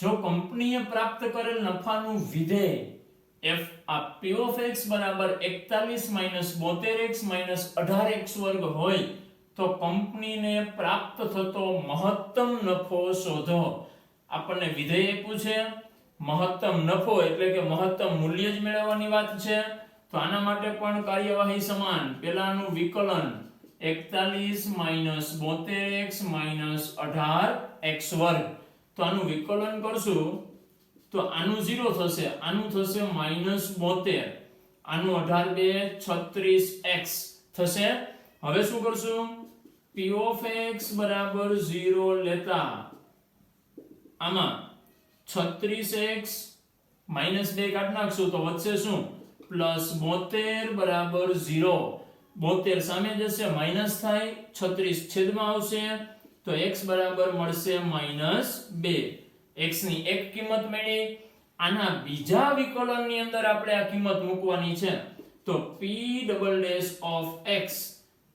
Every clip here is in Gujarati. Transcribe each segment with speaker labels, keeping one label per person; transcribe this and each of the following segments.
Speaker 1: જો કંપનીએ પ્રાપ્ત કરેલ નફાનું વિધેય f આ p of x બરાબર 41 72x 18x વર્ગ હોય તો કંપનીને પ્રાપ્ત થતો મહત્તમ નફો શોધો. આપણને વિધેય આપ્યું છે, મહત્તમ નફો એટલે કે મહત્તમ મૂલ્ય જ મેળવવાની વાત છે. તો આના માટે પણ કાર્યવાહી સમાન. પહેલાનું વિકલન 41 72x 18x વર્ગ. તો આનું વિકલન કરશું તો આનું 0 થશે, આનું થશે -72, આનું 18 2 36x થશે. હવે શું કરશું? p of x બરાબર 0 લેતા આમાં 36x -2 કાઢ નાખશું તો વધશે શું? +72 બરાબર 0. 72 સામે જશે, માઈનસ થાય, 36 છેદમાં આવશે તો x બરાબર મળશે -2. x ની એક કિંમત મળી. આના બીજા વિકલનની અંદર આપણે આ કિંમત મૂકવાની છે. તો p double dash of x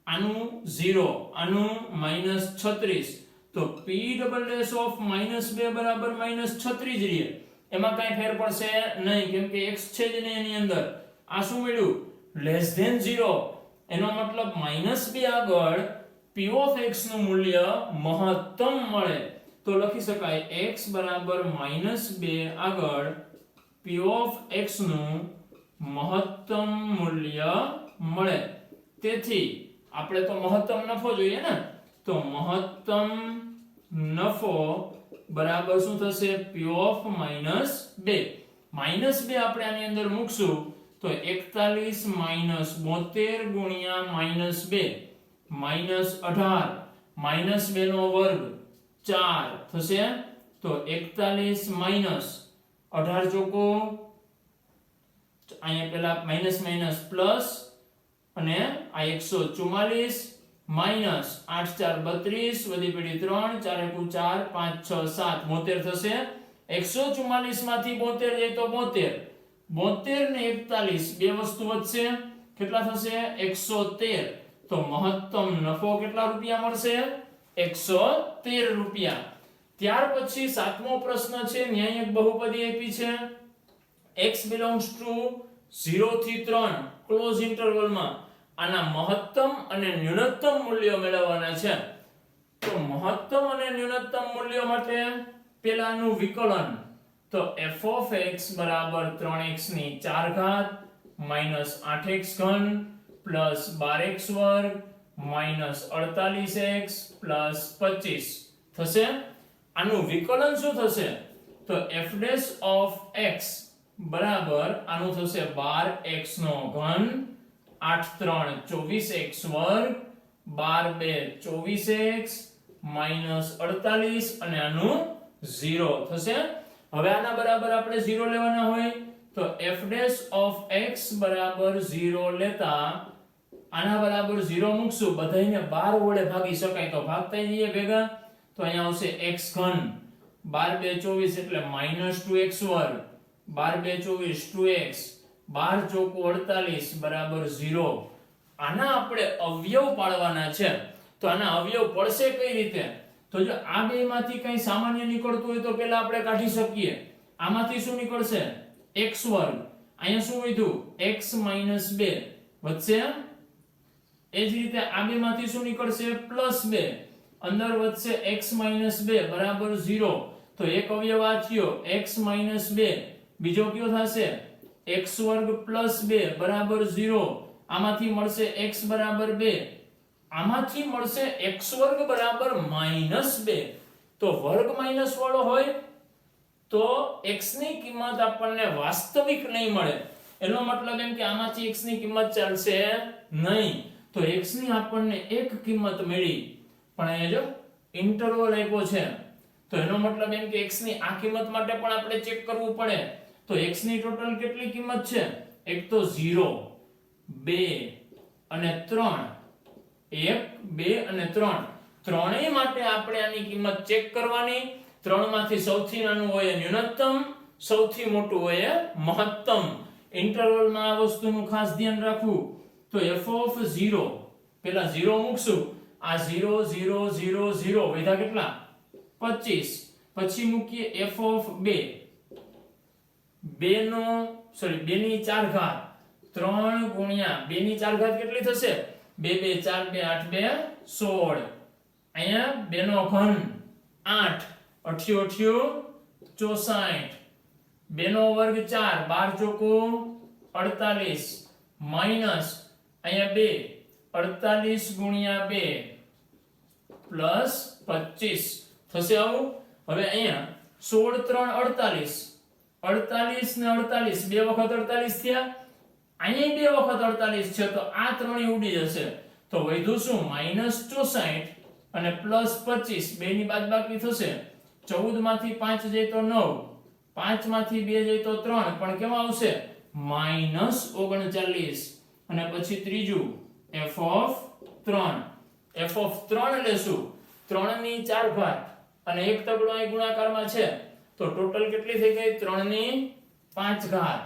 Speaker 1: આનું 0, આનું -36, તો p ડબલ ડેશ ઓફ -2 બરાબર -36 જ રહે. એમાં કાઈ ફેર પડશે નહીં કેમ કે x છે જ નહીં એની અંદર. આ શું મળ્યું? Less than 0. એનો મતલબ -2 આગળ p of x નું મૂલ્ય મહત્તમ મળે. તો લખી શકાય x બરાબર -2 આગળ p of x નું મહત્તમ મૂલ્ય મળે. તેથી આપણે તો મહત્તમ નફો જોઈએ ને, તો મહત્તમ નફો બરાબર શું થશે? p of -2. -2 આપણે આની અંદર મૂકશું તો 41 72 ગુણ્યા -2 -18 -2 નો વર્ગ 4 થશે. તો 41 18 ચોકો અહીંયા પેલા માઈનસ માઈનસ પ્લસ અને આ 144 માઈનસ 8 4 32 વધી પડી 3 4 1 4 5 6 7 72 થશે. 144 માંથી 72 જાય તો 72 72 ને 41 બે વસ્તુ વધશે, કેટલા થશે? 113. તો મહત્તમ નફો કેટલા રૂપિયા મળશે? 113 રૂપિયા. ત્યાર પછી સાતમો પ્રશ્ન છે, ન્યાયક બહુપદી આપી છે. x belongs to 0 થી 3 ક્લોઝ ઇન્ટરવલમાં આના મહત્તમ અને ન્યૂનતમ મૂલ્યો મેળવવાના છે. તો મહત્તમ અને ન્યૂનતમ મૂલ્યો માટે પહેલાનું વિકલન તો f of x બરાબર 3x ની 4 ઘાત -8x ઘન +12x વર્ગ -48x +25 થશે. આનું વિકલન શું થશે? તો f dash of x બરાબર આનું થશે 12x નો ઘન 8 3 24x વર્ગ 12 2 24x -48 અને આનું 0 થશે. હવે આના બરાબર આપણે 0 લેવાના હોય તો f dash of x બરાબર 0 લેતા આના બરાબર 0 મૂકશું, બધાયને 12 વડે ભાગી શકાય તો ભાગતા જઈએ ભેગા. તો અહીંયા આવશે x ઘન 12 2 24 એટલે -2x વર્ગ 12 2 24 2x 12 ચોકુ 48 બરાબર 0. આના આપણે અવયવ પાડવાના છે. તો આના અવયવ પડશે કઈ રીતે? તો જો આ બેમાંથી કંઈ સામાન્ય નીકળતું હોય તો પહેલા આપણે કાઢી શકીએ. આમાંથી શું નીકળશે? x વર્ગ. અહીંયા શું વધ્યું? x - 2 વધશે. એ જ રીતે આ બેમાંથી શું નીકળશે? +2. અંદર વધશે x - 2 બરાબર 0. તો એક અવયવ આ થયો x - 2. બીજો કયો થશે? x વર્ગ +2 બરાબર 0. આમાંથી મળશે x બરાબર 2. આમાંથી મળશે x વર્ગ બરાબર -2. તો વર્ગ માઈનસ વાળો હોય તો x ની કિંમત આપણને વાસ્તવિક નહીં મળે. એનો મતલબ એમ કે આમાંથી x ની કિંમત ચાલશે નહીં. તો x ની આપણને એક કિંમત મળી, પણ અહીંયા જો ઇન્ટરવલ આપ્યો છે તો એનો મતલબ એમ કે x ની આ કિંમત માટે પણ આપણે ચેક કરવું પડે. તો x ની ટોટલ કેટલી કિંમત છે? એક તો 0 2 અને 3, 1 2 અને 3, ત્રણેય માટે આપણે આની કિંમત ચેક કરવાની. ત્રણ માંથી સૌથી નાનું હોય ન્યૂનતમ, સૌથી મોટું હોય મહત્તમ. ઇન્ટરવલમાં આ વસ્તુનું ખાસ ધ્યાન રાખવું. તો f of 0 પેલા 0 મૂકશું. આ 0 0 0 0 વધ્યા કેટલા? 25. પછી મૂકીએ f ઓફ 2 2 નો સોરી 2 ની 4 ઘાત 3 ગુણ્યા 2 ની 4 ઘાત કેટલી થશે 2 2 4 2 8 2 16 અહીંયા 2 નો ઘન 8 8 8 64 2 નો વર્ગ 4 12 ચોકો 48 માઈનસ અહીંયા 2 48 ગુણ્યા 2 પ્લસ 25 થશે આવું હવે અહીંયા 16 3 48 ને 48 બે વખત 48 થયા અહીંયા બે વખત 48 છે તો આ ત્રણેય ઉડી જશે તો વધ્યું શું -64 અને +25 બે ની બાદબાકી થશે 14 માંથી 5 જાય તો 9 5 માંથી 2 જાય તો 3 પણ કેમ આવશે -39 અને પછી ત્રીજું f ઓફ 3 લેશું 3 ની 4 ઘાત અને એક તગડો અહીં ગુણાકારમાં છે તો ટોટલ કેટલી થઈ ગઈ 3 ની 5 ઘાત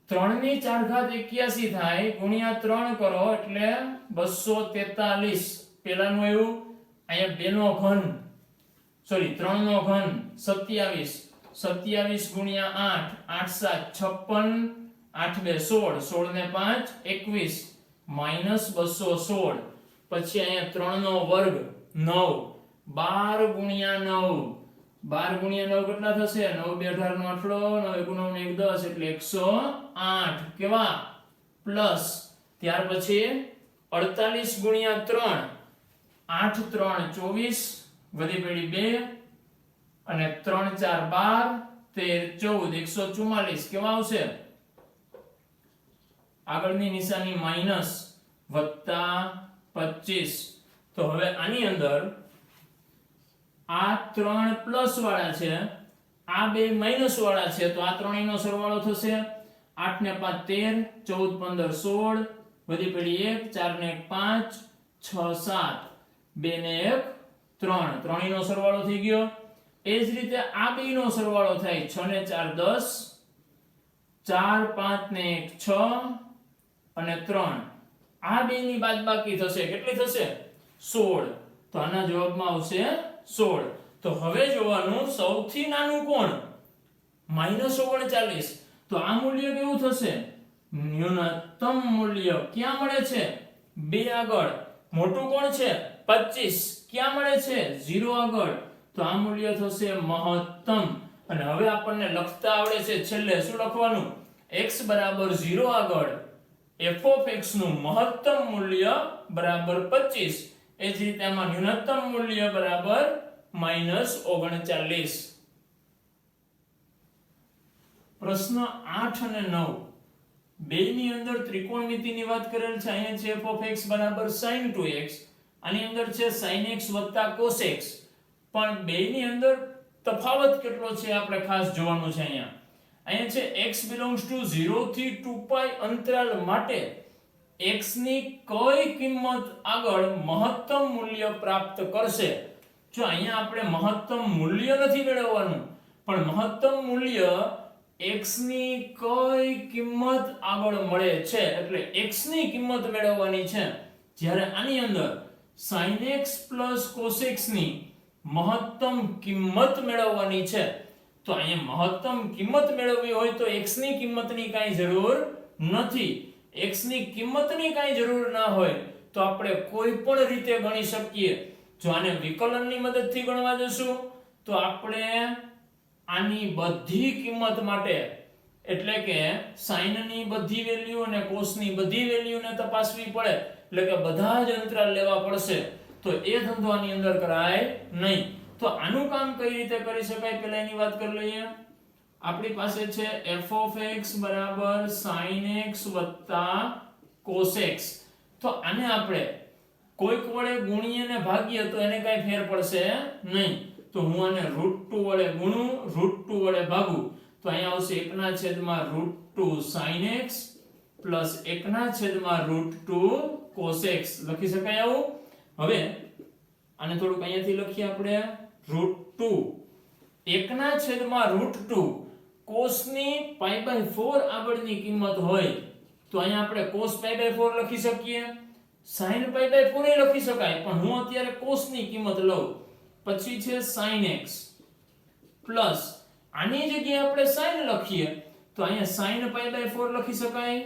Speaker 1: 3 ની 4 ઘાત 81 થાય ગુણ્યા 3 કરો એટલે 243 પેલાનું આવ્યું અહીંયા 2 નો ઘન સોરી 3 નો ઘન 27 ગુણ્યા 8 8 7 56 8 2 16 16 ને 5 21 -216 પછી અહીંયા 3 નો વર્ગ 9 12 ગુણ્યા 9 12 ગુણ્યા 9 કેટલા થશે 9 2 18 નો આટલો 9 1 9 1 10 એટલે 108 કેવા પ્લસ ત્યાર પછી 48 ગુણ્યા 3 8 3 24 વધી પડી 2 અને 3 4 12 13 14 144 કેવા આવશે આગળની નિશાની માઈનસ વત્તા 25 તો હવે આની અંદર આ 3 પ્લસ વાળા છે આ બે માઈનસ વાળા છે તો આ ત્રણેયનો સરવાળો થશે 8 ને 5 13 14 15 16 વધી પડી 1 4 ને 1 5 6 7 2 ને 1 3 ત્રણેયનો સરવાળો થઈ ગયો એ જ રીતે આ બેયનો સરવાળો થાય 6 ને 4 10 4 5 ને 1 6 અને 3 આ બેયની બાદબાકી થશે કેટલી થશે 16 તો આના જવાબમાં આવશે 16 તો હવે જોવાનું સૌથી નાનું કોણ -39 તો આ મૂલ્ય કેવું થશે ન્યૂનતમ મૂલ્ય ક્યાં મળે છે 2 આગળ મોટું કોણ છે 25 ક્યાં મળે છે 0 આગળ તો આ મૂલ્ય થશે મહત્તમ અને હવે આપણને લખતા આવડે છે છેલ્લે શું લખવાનું x બરાબર 0 આગળ f of x નું મહત્તમ મૂલ્ય બરાબર 25 એ જ રીતે આમાં ન્યૂનતમ મૂલ્ય બરાબર -39 પ્રશ્ન 8 અને 9 બેની અંદર ત્રિકોણમિતિની વાત કરેલ છે અહીંયા છે f of x બરાબર sin 2x આની અંદર છે sin x cos x પણ બેની અંદર તફાવત કેટલો છે આપણે ખાસ જોવાનું છે અહીંયા છે x belongs to 0 થી 2π અંતરાલ માટે x ની કઈ કિંમત આગળ મહત્તમ મૂલ્ય પ્રાપ્ત કરશે જો અહીંયા આપણે મહત્તમ મૂલ્ય નથી મેળવવાનું પણ મહત્તમ મૂલ્ય x ની કઈ કિંમત આગળ મળે છે એટલે x ની કિંમત મેળવવાની છે જ્યારે આની અંદર sin x cos x ની મહત્તમ કિંમત મેળવવાની છે તો અહીંયા મહત્તમ કિંમત મેળવવી હોય તો x ની કિંમતની કાઈ જરૂર નથી x ની કિંમતની કાઈ જરૂર ના હોય તો આપણે કોઈ પણ રીતે ગણી શકીએ જો આને વિકલનની મદદથી ગણવા જશું તો આપણે આની બધી કિંમત માટે એટલે કે sin ની બધી વેલ્યુ અને cos ની બધી વેલ્યુને તપાસવી પડે એટલે કે બધા જ અંતરાલ લેવા પડશે તો એ ધંધો આની અંદર કરાય નહીં તો આનું કામ કઈ રીતે કરી શકાય પહેલા એની વાત કરી લઈએ આપણી પાસે છે f of x બરાબર sin x cos x તો આને આપણે કોઈક વડે ગુણીએ ને ભાગીએ તો એને કઈ ફેર પડશે નહીં તો હું આને √2 વડે ગુણું √2 વડે ભાગું તો અહીંયા આવશે 1/√2 sin x plus 1/√2 cos x લખી શકાય આવું હવે આને થોડુંક અહીંયાથી લખીએ આપણે √2 1/√2 cos ની π/4 આગળની કિંમત હોય તો અહીંયા આપણે cos π/4 લખી શકીએ sin π/4 એ લખી શકાય પણ હું અત્યારે cos ની કિંમત લઉં પછી છે sin x પ્લસ આની જગ્યાએ આપણે sin લખીએ તો અહીંયા sin π/4 લખી શકાય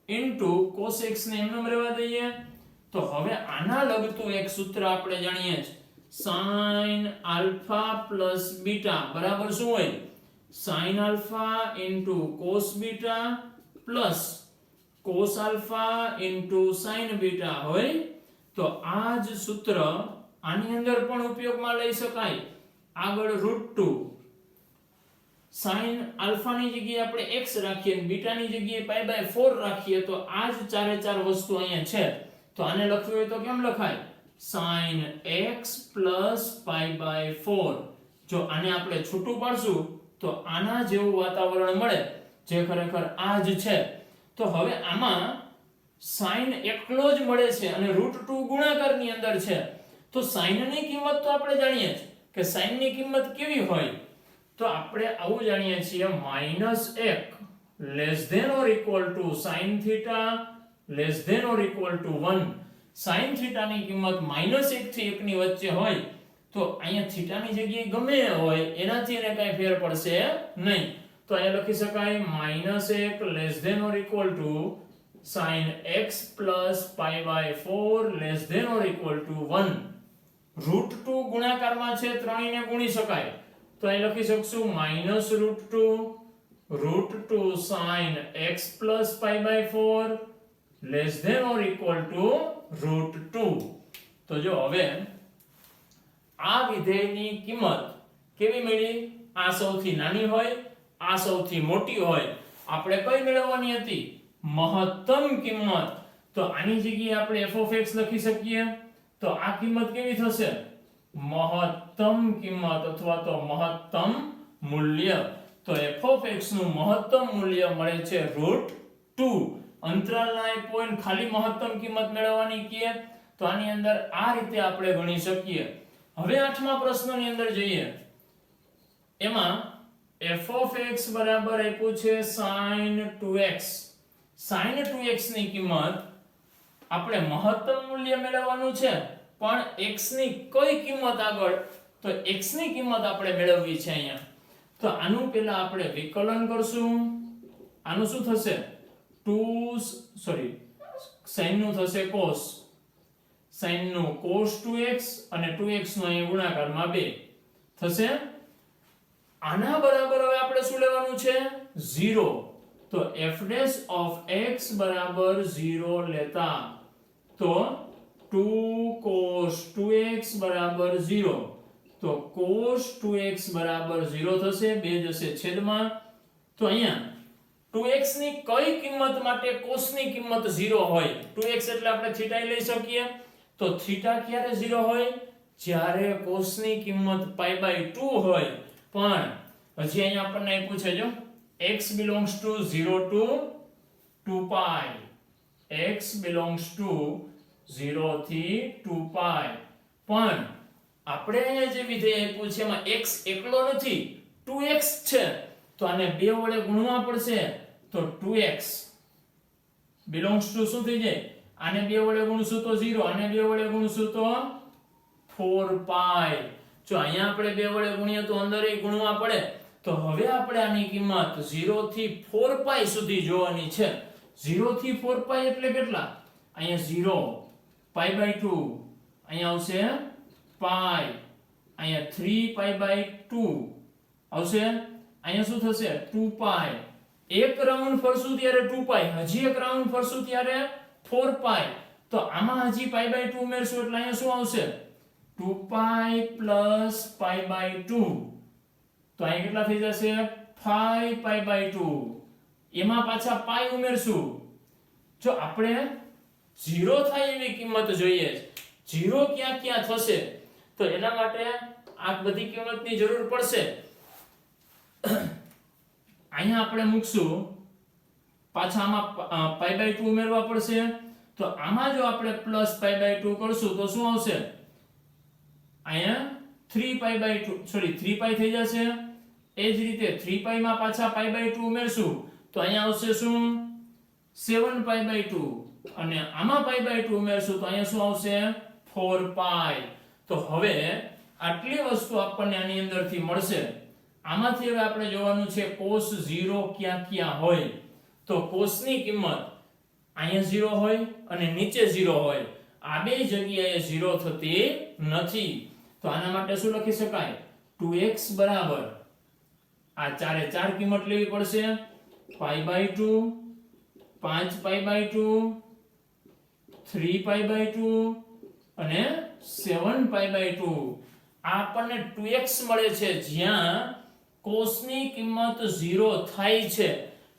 Speaker 1: ઇન્ટુ cos x ને એમનેમ રહેવા દઈએ તો હવે આના લગતું એક સૂત્ર આપણે જાણીએ છીએ sin આલ્ફા પ્લસ બીટા બરાબર શું હોય sin alpha into cos beta plus cos alpha into sin beta હોય તો આ જ સૂત્ર આની અંદર પણ ઉપયોગમાં લઈ શકાય આગળ √2 sin આલ્ફા ની જગ્યાએ આપણે x રાખીએ અને બીટા ની જગ્યાએ π/4 રાખીએ તો આ જ ચારે ચાર વસ્તુ અહીંયા છે તો આને લખવું હોય તો કેમ લખાય sin x π/4 જો આને આપણે છૂટું પાડશું તો આના જેવું વાતાવરણ મળે જે ખરેખર આ જ છે તો હવે આમાં sin એકલો જ મળે છે અને √2 ગુણાકારની અંદર છે તો sin ની કિંમત તો આપણે જાણીએ છીએ કે sin ની કિંમત કેવી હોય તો આપણે આવું જાણીએ છીએ -1 less than or equal to sin theta less than or equal to 1 sin theta ની કિંમત -1 થી 1 ની વચ્ચે હોય તો અહીંયા થીટા ની જગ્યાએ ગમે હોય એનાથી એને કાઈ ફેર પડશે નહીં તો અહીંયા લખી શકાય -1 less than or equal to sin x plus π/4 less than or equal to 1 √2 ગુણાકારમાં છે ત્રણેયને ગુણી શકાય તો અહીં લખી શકશું -√2 sin x plus π/4 less than or equal to √2 તો જો હવે આ વિધેયની કિંમત કેવી મળી આ સૌથી નાની હોય આ સૌથી મોટી હોય આપણે કઈ મેળવવાની હતી મહત્તમ કિંમત તો આની જગ્યાએ આપણે f(x) લખી શકીએ તો આ કિંમત કેવી થશે મહત્તમ કિંમત અથવા તો મહત્તમ મૂલ્ય તો f(x) નું મહત્તમ મૂલ્ય મળે છે √2 અંતરાલના એક પોઈન્ટ ખાલી મહત્તમ કિંમત મેળવવાની કીએ તો આની અંદર આ રીતે આપણે ગણી શકીએ હવે 8મા પ્રશ્નની અંદર જઈએ એમાં f(x) બરાબર આપ્યું છે sin 2x sin 2x ની કિંમત આપણે મહત્તમ મૂલ્ય મેળવવાનું છે પણ x ની કઈ કિંમત આગળ તો x ની કિંમત આપણે મેળવવી છે અહીંયા તો આનું પહેલા આપણે વિકલન કરશું આનું શું થશે sin નું થશે cos sin નું cos 2x અને 2x નો અહીં ગુણાકારમાં 2 થશે આના બરાબર હવે આપણે શું લેવાનું છે 0 તો f(x) બરાબર 0 લેતા તો 2 cos 2x બરાબર 0 તો cos 2x બરાબર 0 થશે 2 જશે છેદમાં તો અહીંયા 2x ની કઈ કિંમત માટે cos ની કિંમત 0 હોય 2x એટલે આપણે થીટા લઈ શકીએ તો થીટા ક્યારે 0 હોય જ્યારે cos ની કિંમત π/2 હોય પણ હજી અહીંયા આપણને આપ્યું છે જો x belongs to 0 to 2π x belongs to 0 થી 2π પણ આપણે અહીંયા જે વિધેય આપ્યું છે એમાં x એકલો નથી 2x છે તો આને 2 વડે ગુણવા પડશે તો 2x belongs to શું થઈ જાય આને 2 વડે ગુણશું તો 0 આને 2 વડે ગુણશું તો 4π જો અહીંયા આપણે 2 વડે ગુણીએ તો અંદરય ગુણવા પડે તો હવે આપણે આની કિંમત 0 થી 4π સુધી જોવાની છે 0 થી 4π એટલે કેટલા અહીંયા 0 π/2 અહીંયા આવશે π અહીંયા 3π/2 આવશે અહીંયા શું થશે 2π એક રાઉન્ડ ફરશું ત્યારે 2π હજી એક રાઉન્ડ ફરશું ત્યારે 4π તો આમાં હજી π/2 ઉમેરશું એટલે અહીંયા શું આવશે 2π + π/2 તો અહીં કેટલા થઈ જશે 5π/2 એમાં પાછા π ઉમેરશું જો આપણે 0 થાય એવી કિંમત જોઈએ 0 ક્યાં ક્યાં થશે તો એના માટે આ બધી કિંમતની જરૂર પડશે અહીંયા આપણે મૂકશું પાછા આમાં π/2 ઉમેરવા પડશે તો આમાં જો આપણે +π/2 કરશું તો શું આવશે અહીંયા 3π થઈ જશે એ જ રીતે 3π માં પાછા π/2 ઉમેરશું તો અહીંયા આવશે શું 7π/2 અને આમાં π/2 ઉમેરશું તો અહીંયા શું આવશે 4π તો હવે આટલી વસ્તુ આપણને આની અંદરથી મળશે આમાંથી હવે આપણે જોવાનું છે cos 0 ક્યાં ક્યાં હોય. તો cos ની કિંમત અહીંયા 0 હોય અને નીચે 0 હોય. આ બે જગ્યાએ 0 થતી નથી. તો આના માટે શું લખી શકાય? 2x બરાબર આ ચારે ચાર કિંમત લેવી પડશે. π/2, 5π/2, 3π/2 અને 7π/2. આ આપણને 2x મળે છે જ્યાં cos ની કિંમત 0 થાય છે.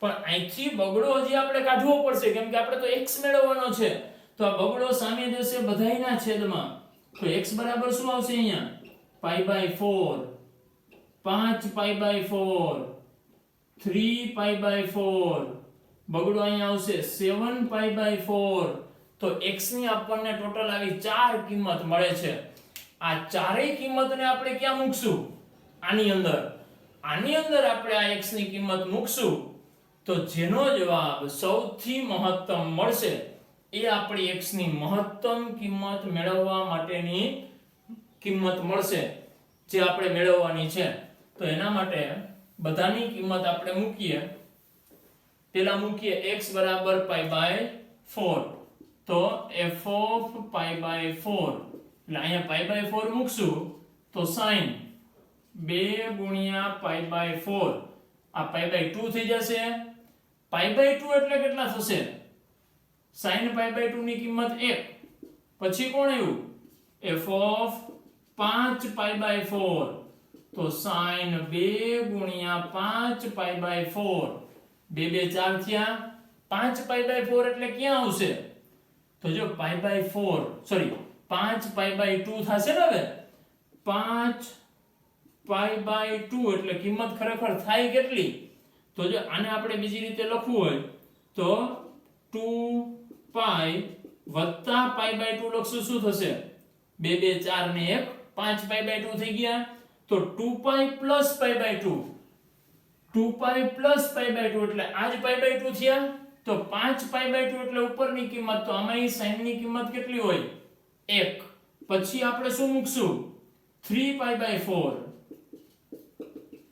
Speaker 1: પણ અહીંથી બગડો હજી આપણે કાઢવો પડશે કેમ કે આપણે તો x મેળવવાનો છે. તો આ બગડો સામે જશે બધાયના છેદમાં. તો x બરાબર શું આવશે અહીંયા? π/4, 5π/4, 3π/4. બગડો અહીંયા આવશે 7π/4. તો x ની આપણને ટોટલ આવી ચાર કિંમત મળે છે. આ ચારેય કિંમતને આપણે ક્યાં મૂકશું? આની અંદર. આની અંદર આપણે આ x ની કિંમત મૂકશું તો જેનો જવાબ સૌથી મહત્તમ મળશે એ આપણી x ની મહત્તમ કિંમત મેળવવા માટેની કિંમત મળશે જે આપણે મેળવવાની છે. તો એના માટે બધાની કિંમત આપણે મૂકીએ. પેલા મૂકીએ x બરાબર π/4. તો f of π/4 એટલે અહીંયા π/4 મૂકશું તો sin 2 ગુણ્યા π/4 આ π/2 થઈ જશે. π/2 એટલે કેટલા થશે? sin π/2 ની કિંમત 1. પછી કોણ આવ્યું? f of 5π/4. તો sin 2 ગુણ્યા 5π/4. 2 2 4 થયા. 5π/4 એટલે ક્યાં આવશે? તો જો π/4 સોરી 5π/2 થશે ને. હવે 5π/2 એટલે કિંમત ખરેખર થાય કેટલી? તો જો આને આપણે બીજી રીતે લખવું હોય તો 2π વત્તા π/2 લખશું શું થશે? 2 2 4 ને 1 5π/2 થઈ ગયા. તો 2π પ્લસ π/2 2π પ્લસ π/2 એટલે આ જ π/2 થયા. તો 5π/2 એટલે ઉપરની કિંમત. તો આમાં sin ની કિંમત કેટલી હોય? 1. પછી આપણે શું મૂકશું? 3π/4.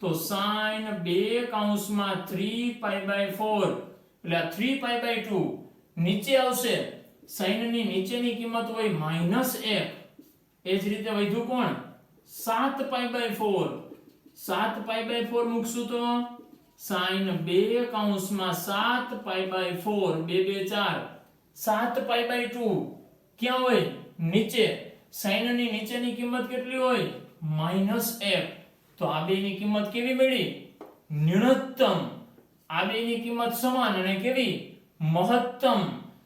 Speaker 1: તો sin 2 કૌંસમાં 3π/4 એટલે આ 3π/2 નીચે આવશે. sin ની નીચેની કિંમત હોય -1. એ જ રીતે વધ્યું કોણ? 7π/4. 7π/4 મૂકશું તો sin 2 કૌંસમાં 7π/4 2 2 4 7π/2 ક્યાં હોય? નીચે. sin ની નીચેની કિંમત કેટલી હોય? -1. તો આ બેની કિંમત કેવી મળી? ન્યૂનતમ. આ બેની કિંમત સમાન અને કેવી? મહત્તમ.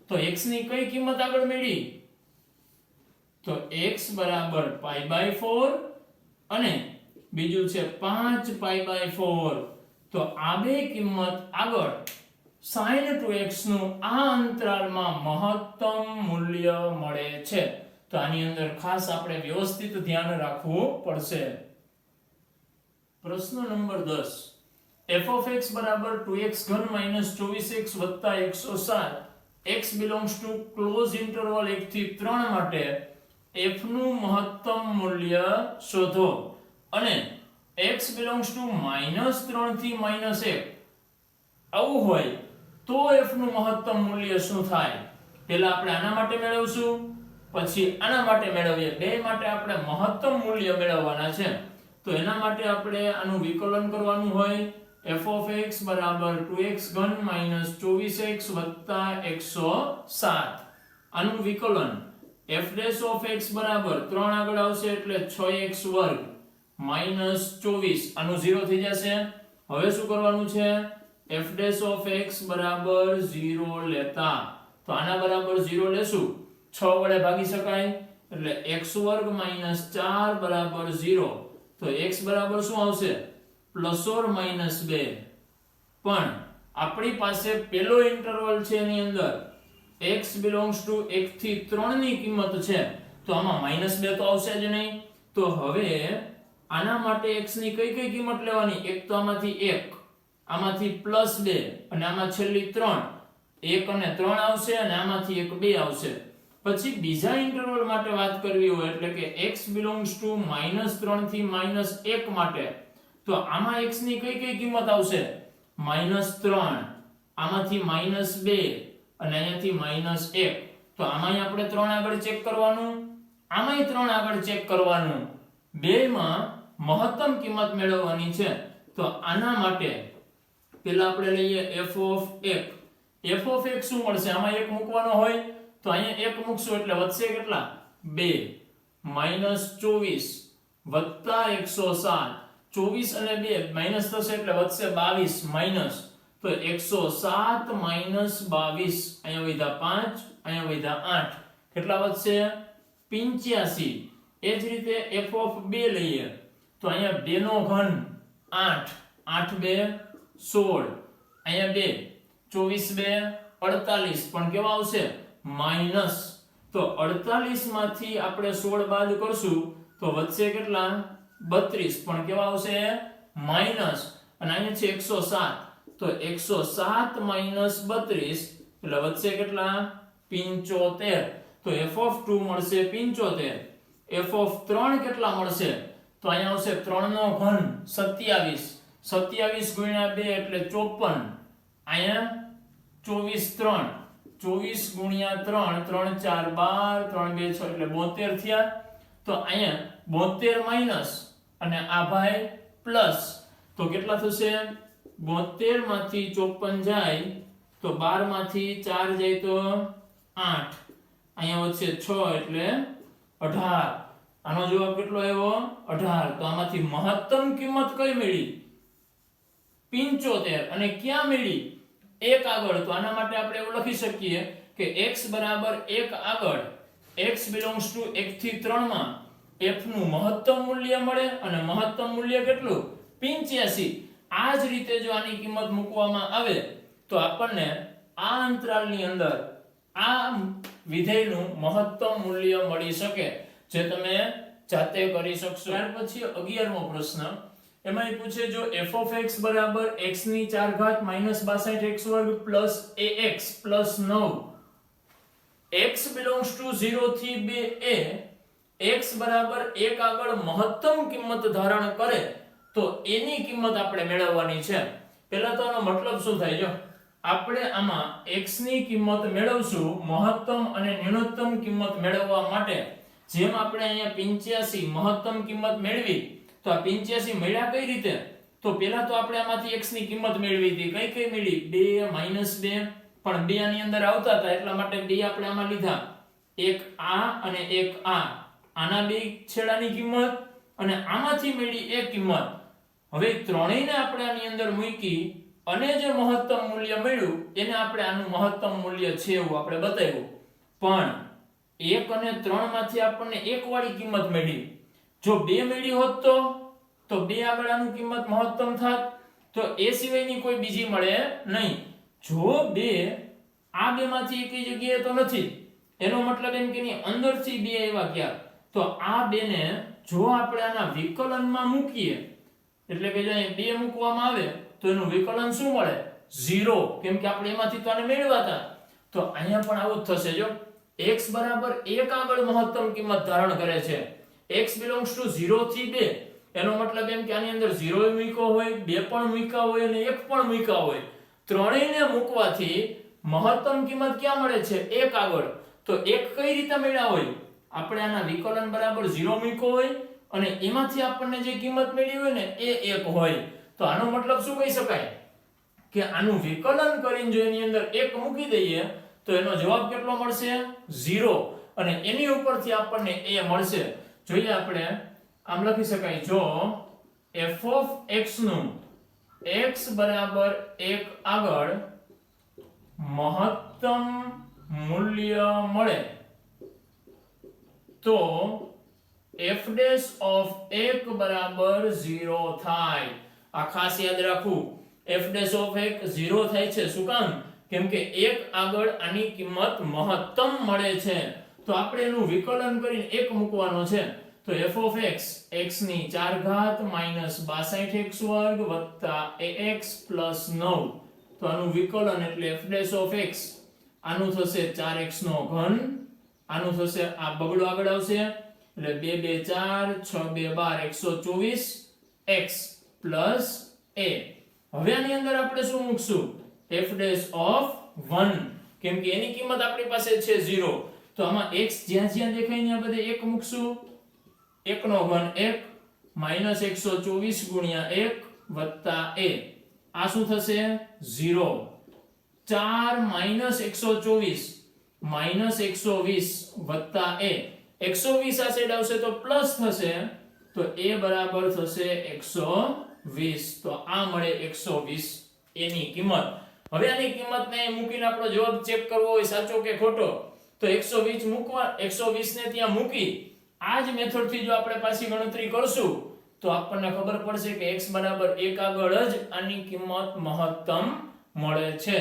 Speaker 1: તો x ની કઈ કિંમત આગળ મળી? તો x બરાબર π/4 અને બીજું છે 5π/4. તો આ બે કિંમત આગળ sin 2x નું આ અંતરાલમાં મહત્તમ મૂલ્ય મળે છે. તો આની અંદર ખાસ આપણે વ્યવસ્થિત ધ્યાન રાખવું પડશે. પ્રશ્ન નંબર 10. f of x બરાબર 2x3 24x 107 x belongs to close interval 1 થી 3 માટે f નું મહત્તમ મૂલ્ય શોધો અને x belongs to -3 થી -1 આવું હોય તો f નું મહત્તમ મૂલ્ય શું થાય? પહેલા આપણે આના માટે મેળવશું પછી આના માટે મેળવીએ. બે માટે આપણે મહત્તમ મૂલ્ય મેળવવાના છે. તો એના માટે આપણે આનું વિકલન કરવાનું હોય. f of x બરાબર 2x3 24x 107. આનું વિકલન f dash of x બરાબર 3 આગળ આવશે એટલે 6x વર્ગ -24 આનું 0 થઈ જશે. હવે શું કરવાનું છે? f dash of x બરાબર 0 લેતા. તો આના બરાબર 0 લેશું 6 વડે ભાગી શકાય એટલે x વર્ગ -4 બરાબર 0. તો x બરાબર શું આવશે? ±2. પણ આપણી પાસે પેલો ઇન્ટરવલ છે એની અંદર x belongs to 1 થી 3 ની કિંમત છે. તો આમાં -2 તો આવશે જ નહીં. તો હવે આના માટે x ની કઈ કઈ કિંમત લેવાની? એક તો આમાંથી 1, આમાંથી +2 અને આમાં છેલ્લી 3. 1 અને 3 આવશે અને આમાંથી 1 2 આવશે. પછી બીજા ઇન્ટરવલ માટે વાત કરવી હોય એટલે કે x belongs to -3 થી -1 માટે તો આમાં x ની કઈ કઈ કિંમત આવશે -3, આમાંથી -2 અને અહીંયાથી -1. તો આમાંય આપણે 3 આગળ ચેક કરવાનું, આમાંય 3 આગળ ચેક કરવાનું, બેયમાં મહત્તમ કિંમત મેળવવાની છે. તો આના માટે પહેલા આપણે લઈએ f of x. f of x શું મળશે? આમાં 1 મૂકવાનો હોય તો અહીંયા 1 મૂકશું એટલે વધશે કેટલા 2 -24 વત્તા 107. 24 અને 2 માઈનસ થશે એટલે વધશે 22 માઈનસ. તો 107 માઈનસ 22, અહીંયા વધ્યા 5, અહીંયા વધ્યા 8, કેટલા વધશે 85. એ જ રીતે f of 2 લઈએ તો અહીંયા 2 નો ઘન 8, 8 2 16, અહીંયા 2 24 2 48, પણ કેવા આવશે માઈનસ. તો 48 માંથી આપણે 16 બાદ કરશું તો વધશે કેટલા 32, પણ કેવા આવશે માઈનસ. અને અહીંયા છે 107, તો 107 માઈનસ 32 એટલે વધશે કેટલા 75. તો f of 2 મળશે 75. f of 3 કેટલા મળશે? તો અહીંયા આવશે 3 નો ઘન 27, 27 ગુણ્યા 2 એટલે 54, અહીંયા 24 3, 24 ગુણ્યા 3, 3 4 12, 3 2 6 એટલે 72 થયા. તો અહીંયા 72 માઈનસ અને આ ભાઈ પ્લસ, તો કેટલા થશે 72 માંથી 54 જાય તો 12 માંથી 4 જાય તો 8, અહીંયા વધશે 6 એટલે 18. આનો જવાબ કેટલો આવ્યો 18. તો આમાંથી મહત્તમ કિંમત કઈ મળી 75. અને ક્યાં મળી 1 આગળ. તો આના માટે આપણે એવું લખી શકીએ કે x બરાબર 1 આગળ x belongs to 1 થી 3 માં f નું મહત્તમ મૂલ્ય મળે અને મહત્તમ મૂલ્ય કેટલું 85. આ જ રીતે જો આની કિંમત મૂકવામાં આવે તો આપણને આ અંતરાલની અંદર આ વિધેયનું મહત્તમ મૂલ્ય મળી શકે, જે તમે જાતે કરી શકશો. ત્યાર પછી 11મો પ્રશ્ન, એમાં એ પૂછે જો f of x બરાબર x ની 4 ઘાત -62x વર્ગ plus ax plus 9 x belongs to 0 થી 2a x બરાબર 1 આગળ મહત્તમ કિંમત ધારણ કરે તો એની કિંમત આપણે મેળવવાની છે. પહેલા તો આનો મતલબ શું થાય? જો આપણે આમાં x ની કિંમત મેળવશું મહત્તમ અને ન્યૂનતમ કિંમત મેળવવા માટે. જેમ આપણે અહીંયા 85 મહત્તમ કિંમત મેળવી, તો આ 85 મળ્યા કઈ રીતે? તો પહેલા તો આપણે આમાંથી x ની કિંમત મેળવી હતી. કઈ કઈ મળી 2 -2, પણ 2 આની અંદર આવતા હતા એટલા માટે 2 આપણે આમાં લીધા. એક આ અને એક આ, આના બે છેડાની કિંમત અને આમાંથી મળી એક કિંમત. હવે ત્રણેયને આપણે આની અંદર મૂકી અને જે મહત્તમ મૂલ્ય મળ્યું એને આપણે આનું મહત્તમ મૂલ્ય છે એવું આપણે બતાવ્યું. પણ 1 અને 3 માંથી આપણને એક વાળી કિંમત મળી. જો 2 મળી હોત તો 2 આગળ આનું કિંમત મહત્તમ થાત, તો એ સિવાયની કોઈ બીજી મળે નહીં. જો 2 આ બે માંથી એકેય જગ્યાએ તો નથી, એનો મતલબ એમ કે ની અંદરથી 2 આવ્યા ક્યાં, તો આ બે ને જો આપણે આના વિકલનમાં મૂકીએ એટલે કે જો અહીં 2 મૂકવામાં આવે તો એનું વિકલન શું મળે 0, કેમ કે આપણે એમાંથી તો આને મેળવ્યા હતા. તો અહીંયા પણ આવું જ થશે. જો x બરાબર 1 આગળ મહત્તમ કિંમત ધારણ કરે છે, x belongs to 0 થી 2, એનો મતલબ એમ કે આની અંદર 0 મૂક્યો હોય, 2 પણ મૂક્યા હોય અને 1 પણ મૂક્યા હોય. ત્રણેયને મૂકવાથી મહત્તમ કિંમત ક્યાં મળે છે 1 આગળ. તો 1 કઈ રીતે મળ્યા હોય? આપણે આના વિકલન બરાબર 0 મૂક્યો હોય અને એમાંથી આપણને જે કિંમત મળી હોય ને એ 1 હોય. તો આનો મતલબ શું કહી શકાય કે આનું વિકલન કરીને જો એની અંદર 1 મૂકી દઈએ તો એનો જવાબ કેટલો મળશે 0, અને એની ઉપરથી આપણને a મળશે. જોઈએ આપણે આમ લખી શકાય, જો f of x નું x બરાબર 1 આગળ મહત્તમ મૂલ્ય મળે તો f dash of 1 બરાબર 0 થાય. આ ખાસ યાદ રાખવું, f dash of 1 0 થાય છે. શું કામ? કેમ કે 1 આગળ આની કિંમત મહત્તમ મળે છે. તો આપણે એનું વિકલન કરીને 1 મૂકવાનો છે. તો f of x x ની 4 ઘાત -62x વર્ગ વત્તા ax પ્લસ 9, તો આનું વિકલન એટલે f dash of x આનું થશે 4x નો ઘન, આનું થશે આ બગડો આગળ આવશે એટલે 2 2 4 6 2 12 124x પ્લસ a. હવે આની અંદર આપણે શું મૂકશું? f ડેશ ઓફ 1, કેમ કે એની કિંમત આપણી પાસે છે 0. તો આમાં x જ્યાં જ્યાં દેખાય ને આ બધે 1 મૂકશું. 1 નો ઘન 1 માઈનસ 124 ગુણ્યા 1 વત્તા a. આ શું થશે? 0. 4 માઈનસ 124 માઈનસ 120 વત્તા a. 120 આ સાઈડ આવશે તો પ્લસ થશે, તો a બરાબર થશે 120. તો આ મળે 120 એની કિંમત. હવે આની કિંમતને મૂકીને આપણો જવાબ ચેક કરવો હોય સાચો કે ખોટો, તો 120 મૂકવા 120 ને ત્યાં મૂકી આ જ મેથડ થી જો આપણે પાછી ગણતરી કરશું તો આપણને ખબર પડશે કે x બરાબર 1 આગળ જ આની કિંમત મહત્તમ મળે છે.